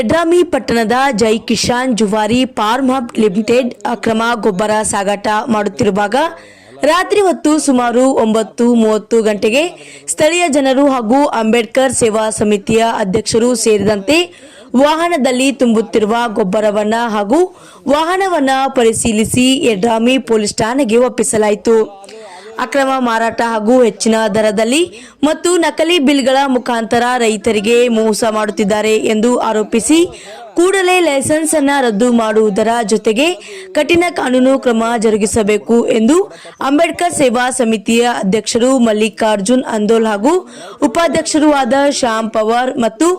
ಯಡ್ರಾಮಿ ಪಟ್ಟಣದ Jai Kisan Zuari farm hub limited ಅಕ್ರಮ ಗೊಬ್ಬರ ಸಾಗಾಟ ಮಾಡುತ್ತಿರುವಾಗ ರಾತ್ರಿ ಹೊತ್ತು ಸುಮಾರು 9:30 ಗಂಟೆಗೆ ಸ್ಥಳೀಯ ಜನರು ಹಾಗೂ ಅಂಬೇಡ್ಕರ್ ಸೇವಾ ಸಮಿತಿಯ ಅಧ್ಯಕ್ಷರು ಸೇರಿದಂತೆ ವಾಹನದಲ್ಲಿ ತುಂಬುತ್ತಿರುವ ಗೊಬ್ಬರವನ್ನ ಹಾಗೂ ವಾಹನವನ್ನ ಪರಿಶೀಲಿಸಿ ಯಡ್ರಾಮಿ ಪೊಲೀಸ್ ಠಾಣೆಗೆ ಒಪ್ಪಿಸಲಾಯಿತು. ಅಕ್ರಮ ಮಾರಾಟ ಹಾಗೂ ಹೆಚ್ಚಿನ ದರದಲ್ಲಿ ಮತ್ತು ನಕಲಿ ಬಿಲ್ಗಳ ಮುಖಾಂತರ ರೈತರಿಗೆ ಮೋಸ ಮಾಡುತ್ತಿದ್ದಾರೆ ಎಂದು ಆರೋಪಿಸಿ ಕೂಡಲೇ ಲೈಸೆನ್ಸ್ ಅನ್ನು ರದ್ದು ಮಾಡುವುದರ ಜೊತೆಗೆ ಕಠಿಣ ಕಾನೂನು ಕ್ರಮ ಜರುಗಿಸಬೇಕು ಎಂದು ಅಂಬೇಡ್ಕರ್ ಸೇವಾ ಸಮಿತಿಯ ಅಧ್ಯಕ್ಷರು ಮಲ್ಲಿಕಾರ್ಜುನ್ ಅಂದೋಲ್ ಹಾಗೂ ಉಪಾಧ್ಯಕ್ಷರು ಆದ ಶ್ಯಾಮ್ ಪವಾರ್ ಮತ್ತು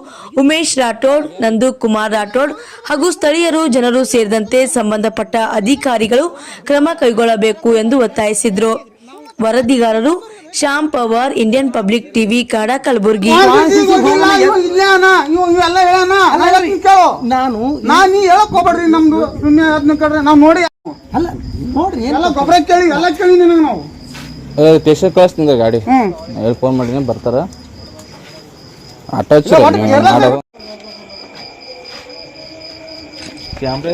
ಉಮೇಶ್ ರಾಠೋಡ್, ನಂದಕುಮಾರ್ ರಾಠೋಡ್ ಹಾಗೂ ಸ್ಥಳೀಯರು ಜನರು ಸೇರಿದಂತೆ ಸಂಬಂಧಪಟ್ಟ ಅಧಿಕಾರಿಗಳು ಕ್ರಮ ಕೈಗೊಳ್ಳಬೇಕು ಎಂದು ಒತ್ತಾಯಿಸಿದರು. ವರದಿಗಾರರು Shyam Pawar, Indian public TV, Kannada, Kalaburagi. ನಾನು ಹೇಳಕ್ ಹೋಗ್ಬೇಡ್ರಿ, ನಮ್ದು ನಾವ್ ನೋಡಿ ನೋಡ್ರಿ ಎಲ್ಲ ಗೊಬ್ಬರ ಕೇಳಿ ಎಲ್ಲ ಕೇಳಿ ನಾವು ಸ್ಟೇಷನ್ ಕಳಿಸ್ತೀನಿ ಗಾಡಿ ಹೇಳಿ ಫೋನ್ ಮಾಡಿ ಬರ್ತಾರ. ಆಟೋ ಕ್ಯಾಮ್ರಾ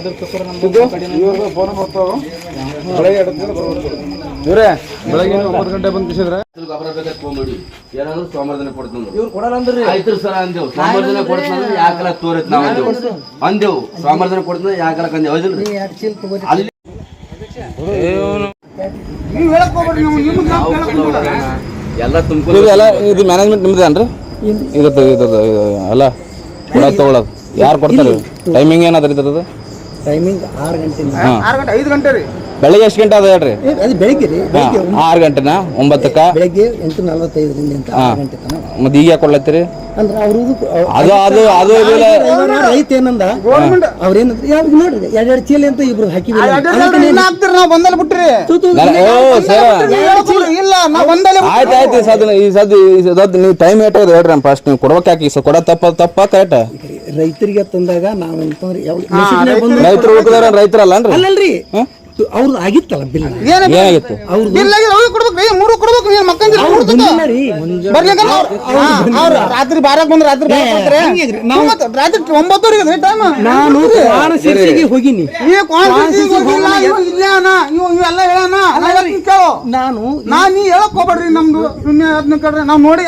ಬೆಳಗ್ಗೆ 9 ಗಂಟೆ ಬಂದು ಕಿಸಿದ್ರೆ ಏನಾದ್ರು ಸೋಮವಾರ ದಿನ ಕೊಡ್ತೀನಿ ಆಯ್ತು ಸರ್ ಅಂದೇವು. ಸೋಮವಾರ ದಿನ ಕೊಡ್ತೀನಿ ಯಾಕಲ್ಲ ತೋರತ್ ನಾವ್ ಅಂದೇವು ಸೋಮವಾರ ದಿನ ಕೊಡ್ತೀನಿ ಯಾಕಲ್ಲ ಅಂದೇವು. ಅಲ್ಲಿ ಎಲ್ಲ ತುಂಬ ಇದು ಮ್ಯಾನೇಜ್ಮೆಂಟ್ ನಿಮ್ದೇನ್ರಿ? ಇದ್ರದ್ದು ಅಲ್ಲ ಕೊಡೋದು ತಗೊಳೋದು ಯಾರು ಕೊಡ್ತಾರೆ? ಟೈಮಿಂಗ್ ಏನಾದ್ರಿ ಇದ್ರದ್ದು? ಟೈಮಿಂಗ್ 6 ಗಂಟೆ 5 ಗಂಟೆ ರೀ. ಬೆಳಿಗ್ಗೆ ಎಷ್ಟು ಗಂಟೆ ಅದ ಹೇಳ್ರಿ? ಅದು ಬೆಳಿಗ್ಗೆ ರೀ. 6 ಗಂಟೆನಾ 9ಕ್ಕ? ಬೆಳಿಗ್ಗೆ 8:45 6 ಗಂಟೆ ತನಕ. ಮತ್ತೆ ಈಗ ಯಾಕೆ ಕೊಡ್ಲತ್ತೀರಿ? ಅಂದ್ರೆ ಅವರು ಅದು ರೈತ ಏನಂದ ಅವ್ರೇನಂದ್ರೆ ಯಾವ್ದು ನೋಡ್ರಿ 2 ಚೀಲ ಅಂತ ಇಬ್ರು ಹಾಕಿ ನಾವು ಬಂದಲ್ಲ ಬಿಟ್ರಿ ಇಲ್ಲ ನಾವು ಬಂದಲ್ಲ. ಆಯ್ತು ಈ ಸದ್ ನೀವು ಟೈಮ್ ಏಟ್ ಆಗಿದೆ ಹೇಳ್ರಿ. ಫಸ್ಟ್ ನೀವು ಕೊಡ್ಬೇಕಾಕಿ ಕೊಡ ತಪ್ಪ ಕರೆಕ್ಟ್. ರೈತರಿಗೆ ತಂದಾಗ ನಾವಂತಂದ್ರೆ ರೈತರು ಉಳ್ಕದಾರ ರೈತರಲ್ಲ ಅಲ್ಲಲ್ರಿ ಅವ್ರದ್ದು ಆಗಿತ್ತಲ್ಲ ಬಿಲ್ ಏನಾಗಿತ್ತು? ರಾತ್ರಿ ಬಾರಕ್ ಬಂದ್ರೆ ರಾತ್ರಿ 9 ಟೈಮ್ ನಾನು ಹೋಗಿನಿ ಇವೆಲ್ಲ ಹೇಳೋಣ. ನಾನು ಹೇಳಕ್ ಹೋಗ್ಬೇಡ್ರಿ, ನಮ್ದು ನಾವ್ ನೋಡಿ